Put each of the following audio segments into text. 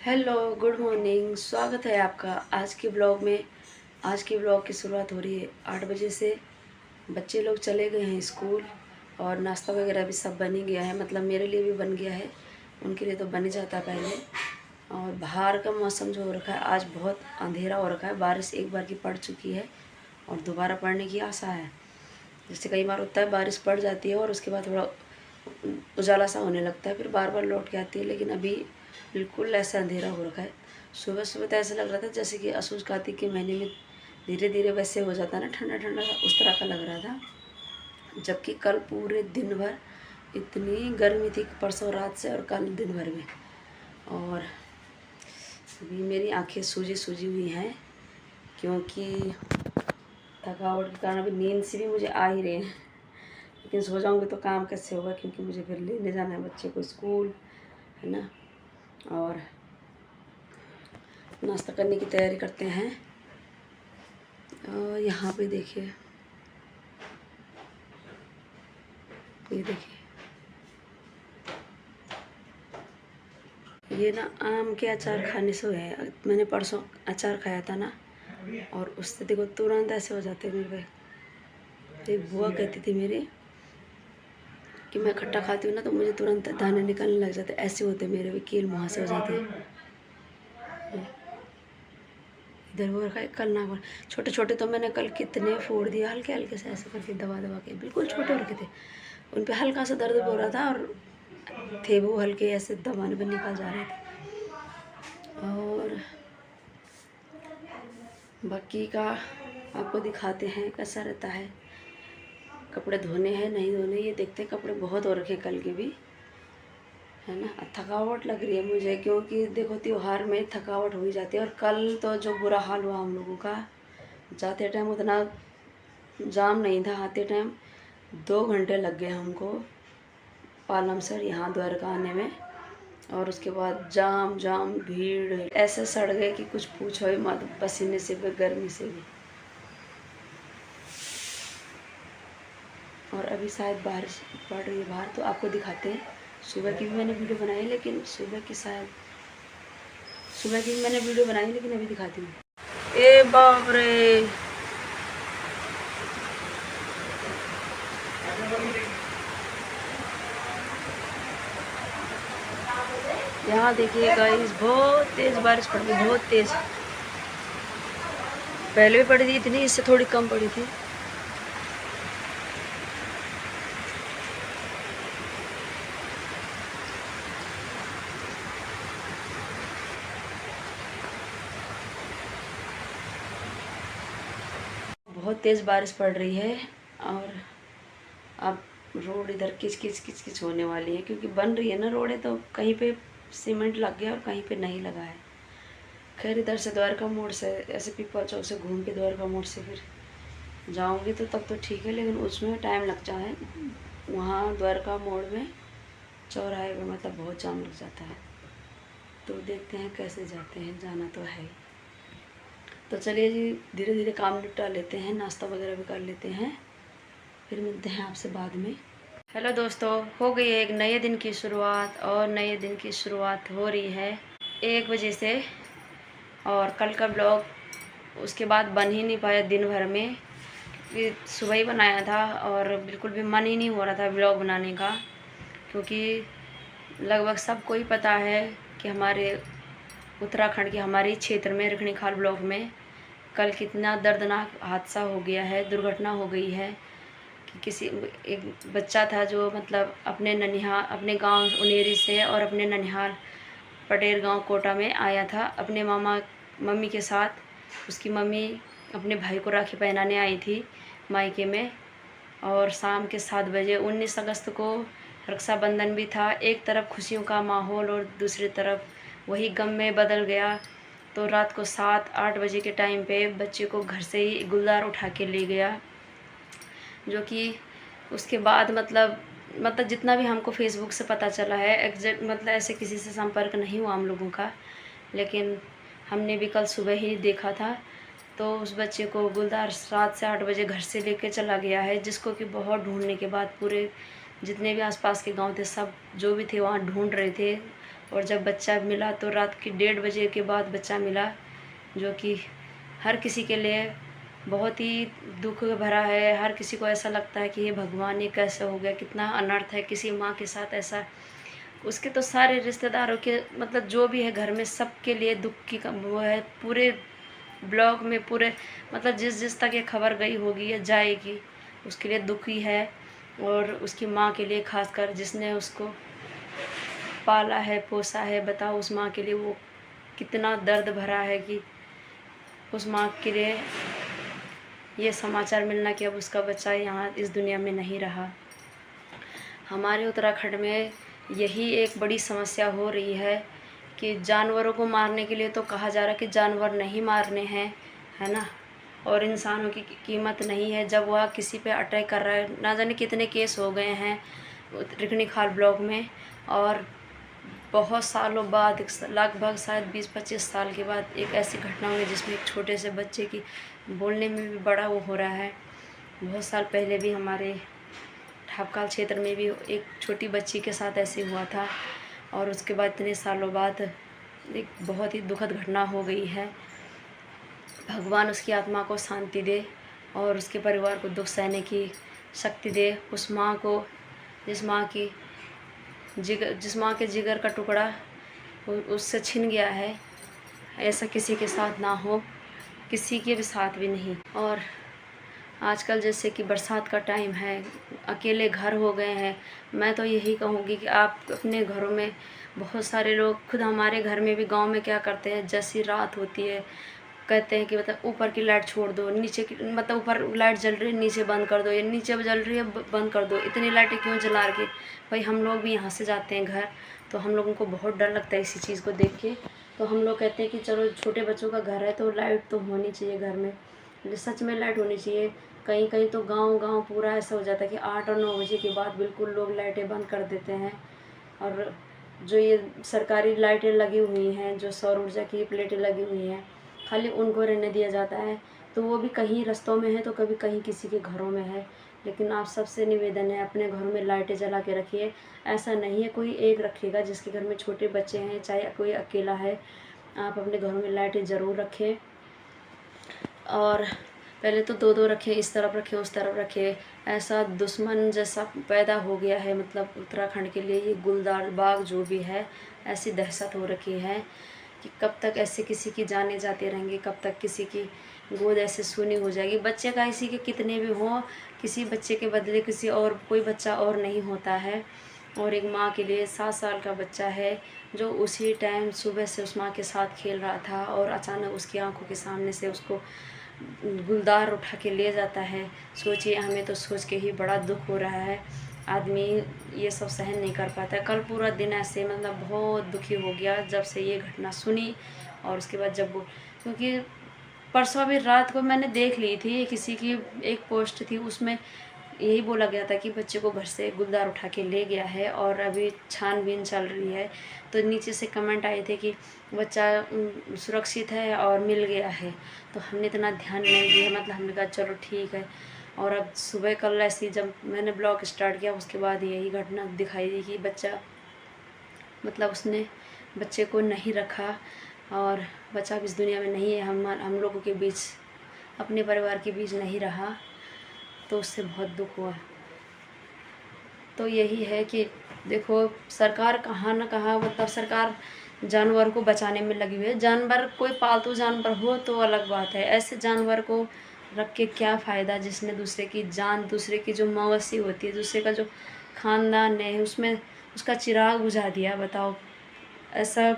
Hello, good morning. स्वागत है आपका आज के ब्लॉग में। आज के ब्लॉग की शुरुआत हो रही है 8 बजे से। बच्चे लोग चले गए हैं स्कूल और नाश्ता वगैरह भी सब बन ही गया है। मतलब मेरे लिए भी बन गया है, उनके लिए तो बन ही जाता पहले। और बाहर का मौसम जो हो रखा है, आज बहुत अंधेरा हो रखा है। बारिश एक बार की पड़ चुकी है और दोबारा पड़ने की आशा है। जैसे कई बार होता है, बारिश पड़ जाती है और उसके बाद थोड़ा उजाला सा होने लगता है, फिर बार बार लौट के आती है। लेकिन अभी बिल्कुल ऐसा अंधेरा हो रखा है। सुबह सुबह तो ऐसा लग रहा था जैसे कि असुज कार्तिक के महीने में धीरे धीरे वैसे हो जाता है ना, ठंडा ठंडा सा, उस तरह का लग रहा था। जबकि कल पूरे दिन भर इतनी गर्मी थी, परसों रात से और कल दिन भर में। और अभी मेरी आंखें सूजी सूजी हुई हैं, क्योंकि थकावट के कारण अभी नींद से भी मुझे आ ही रहे हैं। लेकिन सो जाऊंगी तो काम कैसे होगा, क्योंकि मुझे फिर लेने जाना है बच्चे को स्कूल, है ना। और नाश्ता करने की तैयारी करते हैं। और यहाँ पे देखिए, ये देखिए, ये ना आम के अचार खाने से है। मैंने परसों अचार खाया था ना, और उससे देखो तुरंत ऐसे हो जाते हैं मेरे पे। एक बुआ कहती थी मेरी कि मैं खट्टा खाती हूँ ना तो मुझे तुरंत दाने निकलने लग जाते, ऐसे होते मेरे भी, कील मुँह से हो जाते हैं। इधर वो रखा है, कल ना छोटे छोटे तो मैंने कल कितने फोड़ दिए, हल्के हल्के से ऐसे करके दबा दबा के, बिल्कुल छोटे रखे थे। उन पे हल्का सा दर्द हो रहा था और थे वो हल्के, ऐसे दबाने पर निकल जा रहे थे। और बाकी का आपको दिखाते हैं कैसा रहता है। कपड़े धोने हैं नहीं धोने, ये देखते हैं। कपड़े बहुत हो रखे कल के भी, है ना। थकावट लग रही है मुझे, क्योंकि देखो त्योहार में थकावट हो ही जाती है। और कल तो जो बुरा हाल हुआ हम लोगों का, जाते टाइम उतना जाम नहीं था, आते टाइम 2 घंटे लग गए हमको पालमसर यहाँ द्वारका आने में। और उसके बाद जाम जाम भीड़, ऐसे सड़ गए कि कुछ पूछो ही मत, पसीने से भी गर्मी से भी। और अभी शायद बारिश पड़ रही है बाहर, तो आपको दिखाते हैं। सुबह की भी मैंने वीडियो बनाई, लेकिन सुबह की भी मैंने वीडियो बनाई, लेकिन अभी दिखाती हूँ। ए बाप रे, यहाँ देखिए गाइस, बहुत तेज बारिश पड़ रही, बहुत तेज। पहले भी पड़ी थी इतनी, इससे थोड़ी कम पड़ी थी। बहुत तेज़ बारिश पड़ रही है। और अब रोड इधर किच किच किच किच होने वाली है, क्योंकि बन रही है ना रोडें, तो कहीं पे सीमेंट लग गया और कहीं पे नहीं लगा है। खैर इधर से द्वारका मोड़ से, ऐसे पीपल चौक से घूम के द्वारका मोड़ से फिर जाऊंगी तो तब तो ठीक है, लेकिन उसमें टाइम लग जाए। वहाँ द्वारका मोड़ में चौराहे पर मतलब बहुत जाम लग जाता है। तो देखते हैं कैसे जाते हैं, जाना तो है ही। तो चलिए जी, धीरे धीरे काम निपटा लेते हैं, नाश्ता वगैरह भी कर लेते हैं, फिर मिलते हैं आपसे बाद में। हेलो दोस्तों, हो गई है एक नए दिन की शुरुआत। और नए दिन की शुरुआत हो रही है 1 बजे से। और कल का ब्लॉग उसके बाद बन ही नहीं पाया दिन भर में, क्योंकि सुबह ही बनाया था और बिल्कुल भी मन ही नहीं हो रहा था ब्लॉग बनाने का। क्योंकि लगभग सबको ही पता है कि हमारे उत्तराखंड के हमारे क्षेत्र में रखणीखाल ब्लॉक में कल कितना दर्दनाक हादसा हो गया है, दुर्घटना हो गई है। कि किसी एक बच्चा था जो मतलब अपने ननिहाल, अपने गांव उनेरी से और अपने ननिहाल पटेर गांव कोटा में आया था अपने मम्मी के साथ। उसकी मम्मी अपने भाई को राखी पहनाने आई थी मायके में। और शाम के 7 बजे 19 अगस्त को रक्षाबंधन भी था। एक तरफ खुशियों का माहौल और दूसरी तरफ वही गम में बदल गया। तो रात को 7-8 बजे के टाइम पे बच्चे को घर से ही गुलदार उठा के ले गया, जो कि उसके बाद मतलब जितना भी हमको फेसबुक से पता चला है, एग्जैक्ट मतलब ऐसे किसी से संपर्क नहीं हुआ हम लोगों का, लेकिन हमने भी कल सुबह ही देखा था। तो उस बच्चे को गुलदार 7 से 8 बजे घर से लेके चला गया है, जिसको कि बहुत ढूंढने के बाद पूरे जितने भी आसपास के गांव थे, सब जो भी थे वहाँ ढूंढ रहे थे। और जब बच्चा मिला तो रात के 1:30 बजे के बाद बच्चा मिला, जो कि हर किसी के लिए बहुत ही दुख भरा है। हर किसी को ऐसा लगता है कि ये भगवान, ये कैसे हो गया, कितना अनर्थ है किसी माँ के साथ ऐसा। उसके तो सारे रिश्तेदारों के मतलब जो भी है घर में, सबके लिए दुख की वो है। पूरे ब्लॉग में पूरे मतलब जिस तक ये खबर गई होगी या जाएगी, उसके लिए दुख ही है। और उसकी माँ के लिए खासकर, जिसने उसको पाला है, पोसा है, बताओ उस माँ के लिए वो कितना दर्द भरा है कि उस माँ के लिए ये समाचार मिलना कि अब उसका बच्चा यहाँ इस दुनिया में नहीं रहा। हमारे उत्तराखंड में यही एक बड़ी समस्या हो रही है कि जानवरों को मारने के लिए तो कहा जा रहा है कि जानवर नहीं मारने हैं, है ना, और इंसानों की कीमत नहीं है। जब वह किसी पे अटैक कर रहा है, ना जाने कितने केस हो गए हैं रिकनीखाल ब्लॉक में, और बहुत सालों बाद, लगभग शायद 20-25 साल के बाद एक ऐसी घटना हुई जिसमें एक छोटे से बच्चे की बोलने में भी बड़ा वो हो रहा है। बहुत साल पहले भी हमारे ठापकाल क्षेत्र में भी एक छोटी बच्ची के साथ ऐसे हुआ था, और उसके बाद इतने सालों बाद एक बहुत ही दुखद घटना हो गई है। भगवान उसकी आत्मा को शांति दे और उसके परिवार को दुख सहने की शक्ति दे। उस माँ को, जिस माँ के जिगर का टुकड़ा उससे छिन गया है, ऐसा किसी के साथ ना हो, किसी के भी साथ भी नहीं। और आजकल जैसे कि बरसात का टाइम है, अकेले घर हो गए हैं। मैं तो यही कहूँगी कि आप अपने घरों में, बहुत सारे लोग, खुद हमारे घर में भी गांव में क्या करते हैं, जैसी रात होती है कहते हैं कि मतलब ऊपर की लाइट छोड़ दो, नीचे की मतलब ऊपर लाइट जल रही है नीचे बंद कर दो, या नीचे जल रही है बंद कर दो, इतनी लाइटें क्यों जला रखी। भाई हम लोग भी यहाँ से जाते हैं घर, तो हम लोगों को बहुत डर लगता है इसी चीज़ को देख के। तो हम लोग कहते हैं कि चलो छोटे बच्चों का घर है तो लाइट तो होनी चाहिए घर में, सच में लाइट होनी चाहिए। कहीं कहीं तो गांव पूरा ऐसा हो जाता है कि 8 और 9 बजे के बाद बिल्कुल लोग लाइटें बंद कर देते हैं। और जो ये सरकारी लाइटें लगी हुई हैं, जो सौर ऊर्जा की प्लेटें लगी हुई हैं, खाली उनको रहने दिया जाता है। तो वो भी कहीं रास्तों में है तो कभी कहीं किसी के घरों में है। लेकिन आप सबसे निवेदन है, अपने घरों में लाइटें जला के रखिए। ऐसा नहीं है कोई एक रखेगा, जिसके घर में छोटे बच्चे हैं, चाहे कोई अकेला है, आप अपने घरों में लाइटें ज़रूर रखें। और पहले तो 2-2 रखें, इस तरफ रखें उस तरफ रखें। ऐसा दुश्मन जैसा पैदा हो गया है, मतलब उत्तराखंड के लिए ये गुलदार बाग जो भी है, ऐसी दहशत हो रखी है कि कब तक ऐसे किसी की जाने जाते रहेंगे, कब तक किसी की गोद ऐसे सूनी हो जाएगी। बच्चे का इसी के कितने भी हों, किसी बच्चे के बदले किसी और कोई बच्चा और नहीं होता है। और एक माँ के लिए 7 साल का बच्चा है जो उसी टाइम सुबह से उस माँ के साथ खेल रहा था, और अचानक उसकी आंखों के सामने से उसको गुलदार उठा के ले जाता है। सोचिए, हमें तो सोच के ही बड़ा दुख हो रहा है। आदमी ये सब सहन नहीं कर पाता है। कल पूरा दिन ऐसे मतलब बहुत दुखी हो गया जब से ये घटना सुनी। और उसके बाद जब वो, क्योंकि परसों भी रात को मैंने देख ली थी, किसी की एक पोस्ट थी, उसमें यही बोला गया था कि बच्चे को घर से गुलदार उठा के ले गया है और अभी छानबीन चल रही है। तो नीचे से कमेंट आए थे कि बच्चा सुरक्षित है और मिल गया है। तो हमने इतना ध्यान नहीं दिया, मतलब हमने कहा चलो ठीक है। और अब सुबह कल ऐसी जब मैंने ब्लॉग स्टार्ट किया, उसके बाद यही घटना दिखाई दी कि बच्चा, मतलब उसने बच्चे को नहीं रखा और बच्चा अब इस दुनिया में नहीं है, हम लोगों के बीच, अपने परिवार के बीच नहीं रहा। तो उससे बहुत दुख हुआ। तो यही है कि देखो, सरकार कहाँ ना कहाँ, मतलब सरकार जानवर को बचाने में लगी हुई है। जानवर कोई पालतू जानवर हो तो अलग बात है, ऐसे जानवर को रख के क्या फ़ायदा जिसने दूसरे की जान, दूसरे की जो मवेशी होती है, दूसरे का जो ख़ानदान है, उसमें उसका चिराग बुझा दिया। बताओ, ऐसा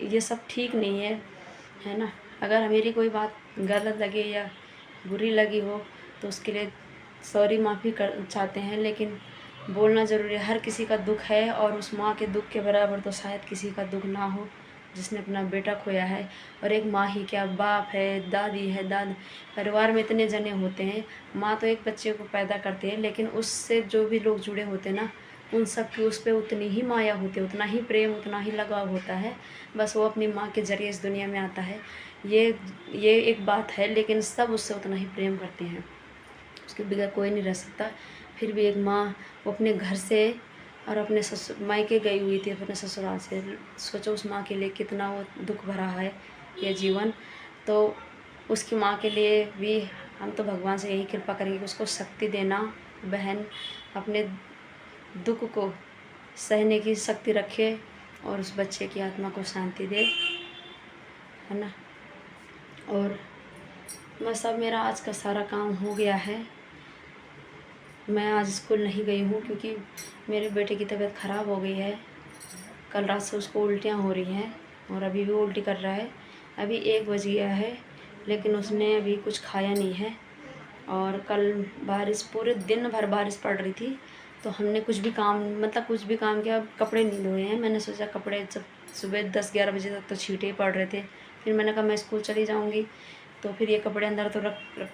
ये सब ठीक नहीं है ना। अगर मेरी कोई बात गलत लगे या बुरी लगी हो तो उसके लिए सॉरी, माफ़ी कर चाहते हैं, लेकिन बोलना ज़रूरी है। हर किसी का दुख है, और उस माँ के दुख के बराबर तो शायद किसी का दुख ना हो जिसने अपना बेटा खोया है। और एक माँ ही क्या, बाप है, दादी है, परिवार में इतने जने होते हैं। माँ तो एक बच्चे को पैदा करती है, लेकिन उससे जो भी लोग जुड़े होते हैं ना, उन सब की उस पर उतनी ही माया होती है, उतना ही प्रेम, उतना ही लगाव होता है। बस वो अपनी माँ के ज़रिए इस दुनिया में आता है, ये एक बात है। लेकिन सब उससे उतना ही प्रेम करते हैं, उसके बगैर कोई नहीं रह सकता। फिर भी एक माँ वो अपने घर से और अपने मायके गई हुई थी अपने ससुराल से। सोचो उस माँ के लिए कितना वो दुख भरा है ये जीवन। तो उसकी माँ के लिए भी हम तो भगवान से यही कृपा करेंगे कि उसको शक्ति देना, बहन अपने दुख को सहने की शक्ति रखे और उस बच्चे की आत्मा को शांति दे, है ना। और बस अब मेरा आज का सारा काम हो गया है। मैं आज स्कूल नहीं गई हूँ क्योंकि मेरे बेटे की तबीयत ख़राब हो गई है। कल रात से उसको उल्टियाँ हो रही हैं और अभी भी उल्टी कर रहा है। अभी 1 बज गया है लेकिन उसने अभी कुछ खाया नहीं है। और कल बारिश, पूरे दिन भर बारिश पड़ रही थी, तो हमने कुछ भी काम किया। कपड़े नहीं धोए हैं। मैंने सोचा कपड़े जब सुबह 10-11 बजे तक तो छींटे ही पड़ रहे थे, फिर मैंने कहा मैं स्कूल चली जाऊँगी तो फिर ये कपड़े अंदर तो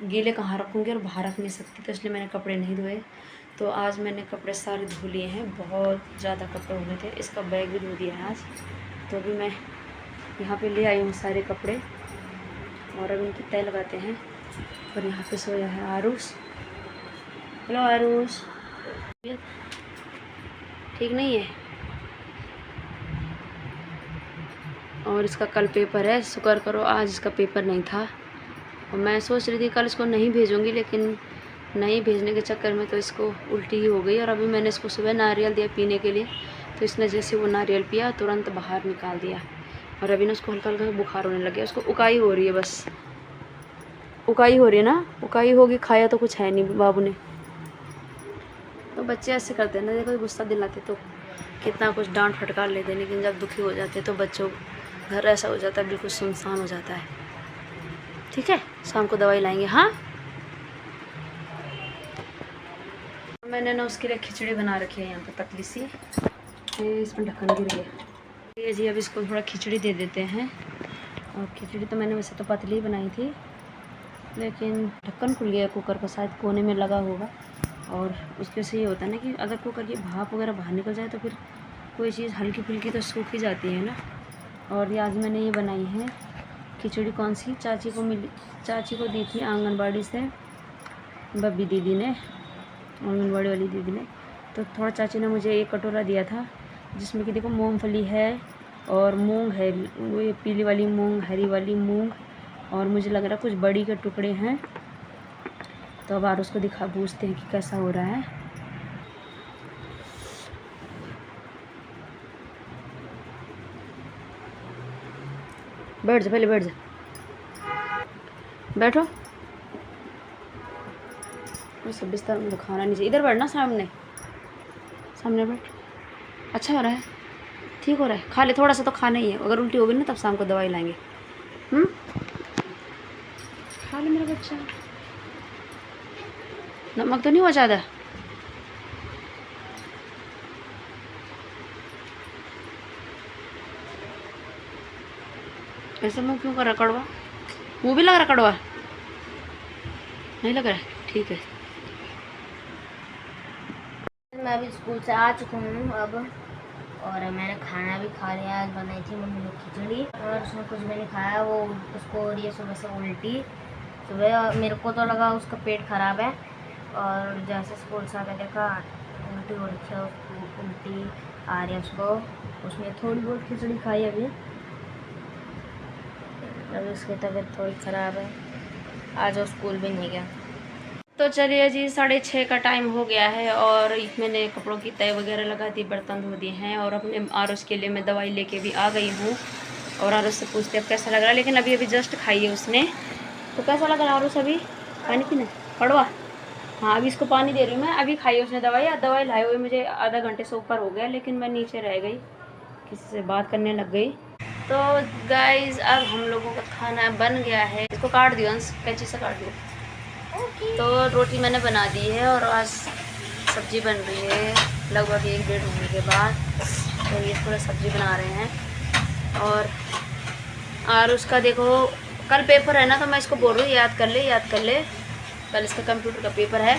गीले कहाँ रखूँगी और बाहर रख नहीं सकती, तो इसलिए मैंने कपड़े नहीं धोए। तो आज मैंने कपड़े सारे धो लिए हैं, बहुत ज़्यादा कपड़े हो गए थे। इसका बैग भी धो दिया है आज। तो अभी मैं यहाँ पे ले आई हूँ सारे कपड़े और अब इनकी तय लगाते हैं। और यहाँ पे सोया है आरुष। हेलो आरुष, ठीक नहीं है? और इसका कल पेपर है, शुक्र करो आज इसका पेपर नहीं था। और मैं सोच रही थी कल इसको नहीं भेजूँगी, लेकिन नहीं भेजने के चक्कर में तो इसको उल्टी ही हो गई। और अभी मैंने इसको सुबह नारियल दिया पीने के लिए, तो इसने जैसे वो नारियल पिया तुरंत बाहर निकाल दिया। और अभी ना उसको हल्का हल्का बुखार होने लग गया। उसको उकाई हो रही है, बस उकाई हो रही है ना। उकाई होगी, खाया तो कुछ है नहीं बाबू ने। तो बच्चे ऐसे करते हैं ना, देखो गुस्सा दिलाते तो कितना कुछ डांट फटकार लेते हैं, लेकिन जब दुखी हो जाते हैं तो बच्चों घर ऐसा हो जाता है, बिल्कुल सुनसान हो जाता है। ठीक है, शाम को दवाई लाएंगे। हाँ, मैंने ना उसके लिए खिचड़ी बना रखी है यहाँ पे पतली सी, इसमें ढक्कन गिर गया। ये जी अब इसको थोड़ा खिचड़ी दे देते हैं। और खिचड़ी तो मैंने वैसे तो पतली ही बनाई थी, लेकिन ढक्कन खुल गया कुकर का, शायद कोने में लगा होगा। और उसके से ये होता है ना कि अगर कुकर की भाप वगैरह बाहर निकल जाए तो फिर कोई चीज़ हल्की फुल्की तो सूख ही जाती है ना। और ये आज मैंने ये बनाई है खिचड़ी, कौन सी चाची को दी थी आंगनबाड़ी से, बब्बी दीदी ने, आंगनबाड़ी वाली दीदी ने। तो थोड़ा चाची ने मुझे 1 कटोरा दिया था, जिसमें कि देखो मूंगफली है और मूंग है, वो ये पीली वाली मूंग, हरी वाली मूंग, और मुझे लग रहा है कुछ बड़ी के टुकड़े हैं। तो अब आरुष को पूछते हैं कि कैसा हो रहा है। बैठ जा, पहले बैठ जा, बैठो। सब बिस्तर में खाना नहीं चाहिए, इधर बैठना, सामने बैठ। अच्छा हो रहा है, ठीक हो रहा है, खा ले, थोड़ा सा तो खाना ही है। अगर उल्टी होगी ना तब शाम को दवाई लाएंगे। खा ले मेरा बच्चा। नमक तो नहीं हुआ ज़्यादा? ऐसा मुँह क्यों कर रहा, कड़वा मुँह भी लग रहा, कड़वा नहीं लग रहा है? ठीक है। मैं अभी स्कूल से आ चुका हूँ अब, और मैंने खाना भी खा लिया। आज बनाई थी मम्मी ने खिचड़ी, और उसमें कुछ मैंने खाया, वो उसको हो रही है सुबह से उल्टी। सुबह मेरे को तो लगा उसका पेट ख़राब है, और जैसे स्कूल से आकर देखा उल्टी हो रही है, उल्टी आ रही है उसको। उसने थोड़ी बहुत खिचड़ी खाई अभी उसकी तबीयत थोड़ी ख़राब है, आज वो स्कूल भी नहीं गया। तो चलिए जी, 6:30 का टाइम हो गया है और मैंने कपड़ों की तय वगैरह लगा दी, बर्तन धो दिए हैं, और अपने आरुष के लिए मैं दवाई लेके भी आ गई हूँ। और आरुष से पूछते अब कैसा लग रहा है, लेकिन अभी जस्ट खाई है उसने। तो कैसा लग रहा है आरुष? अभी पानी पीना, कड़वा? हाँ, अभी इसको पानी दे रही हूँ मैं। अभी खाई उसने दवाई लाए हुए मुझे आधा घंटे से ऊपर हो गया, लेकिन मैं नीचे रह गई, किसी से बात करने लग गई। तो गाइज़ अब हम लोगों का खाना बन गया है। इसको काट दियो अंश, कैंची से काट दियो। तो रोटी मैंने बना दी है और आज सब्ज़ी बन रही है लगभग 1-1.5 महीने के बाद। तो ये थोड़ा सब्ज़ी बना रहे हैं। और उसका देखो कल पेपर है ना, तो मैं इसको बोल रही हूँ याद कर ले, कल इसका कंप्यूटर का पेपर है।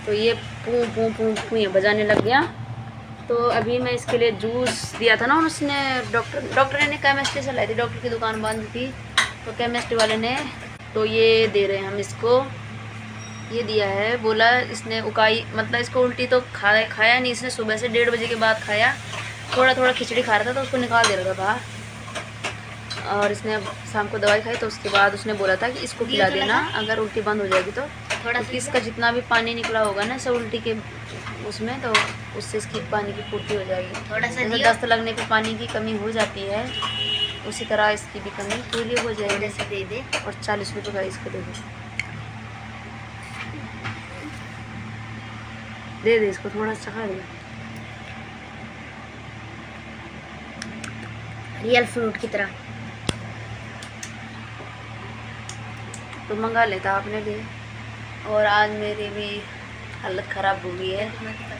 तो ये पूँ पूँ पूँ पूँ बजाने लग गया। तो अभी मैं इसके लिए जूस दिया था ना, और उसने डॉक्टर ने केमिस्ट्री से लाई थी, डॉक्टर की दुकान बंद थी, तो केमिस्ट्री वाले ने, तो ये दे रहे हैं हम इसको, ये दिया है, बोला इसने उकाई, मतलब इसको उल्टी तो खाया नहीं इसने, सुबह से 1:30 बजे के बाद खाया, थोड़ा थोड़ा खिचड़ी खा रहा था तो उसको निकाल दे रहा था बाहर, और इसने शाम को दवाई खाई तो उसके बाद उसने बोला था कि इसको खिला देना अगर उल्टी बंद हो जाएगी तो, क्योंकि इसका जितना भी पानी निकला होगा ना सब उल्टी के उसमें, तो उससे इसकी पानी की पूर्ति हो जाएगी। थोड़ा सा जैसे दस्त लगने पे पानी की कमी हो जाती है, उसी तरह इसकी भी कमी पूरी हो जाएगी। से दे दे। और 40 रुपये का इसको दे दे इसको थोड़ा सा खा दे। रियल फ्रूट की तरह। तो मंगा लेता आपने भी। और आज मेरी भी हालत ख़राब हो गई है।